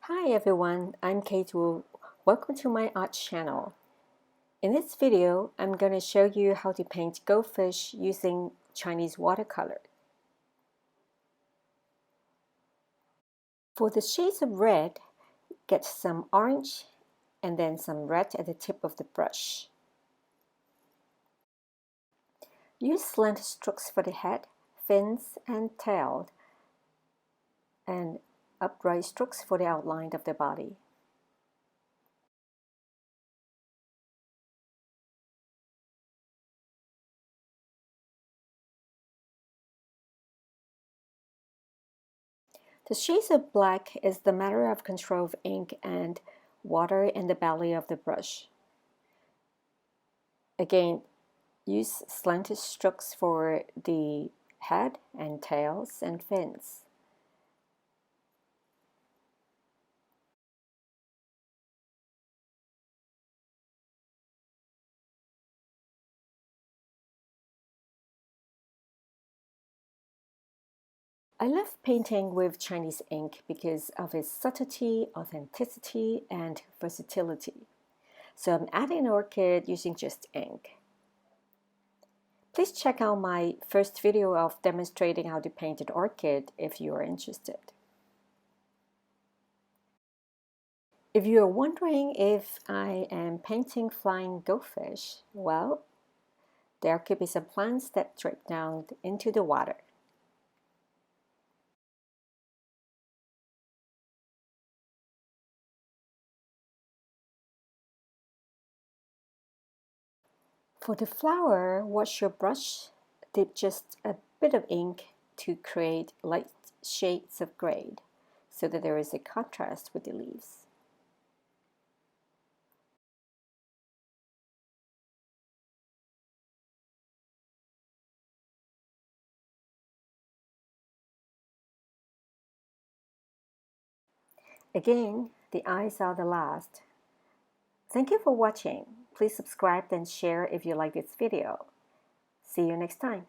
Hi everyone, I'm Kate Wu. Welcome to my art channel. In this video, I'm going to show you how to paint goldfish using Chinese watercolor. For the shades of red, get some orange and then some red at the tip of the brush. Use slant strokes for the head, fins, and tail, and upright strokes for the outline of the body. The shades of black is the matter of control of ink and water in the belly of the brush. Again, use slanted strokes for the head and tails and fins. I love painting with Chinese ink because of its subtlety, authenticity, and versatility. So I'm adding an orchid using just ink. Please check out my first video of demonstrating how to paint an orchid if you are interested. If you are wondering if I am painting flying goldfish, well, there could be some plants that drip down into the water. For the flower, wash your brush, dip just a bit of ink to create light shades of gray so that there is a contrast with the leaves. Again, the eyes are the last. Thank you for watching. Please subscribe and share if you like this video. See you next time.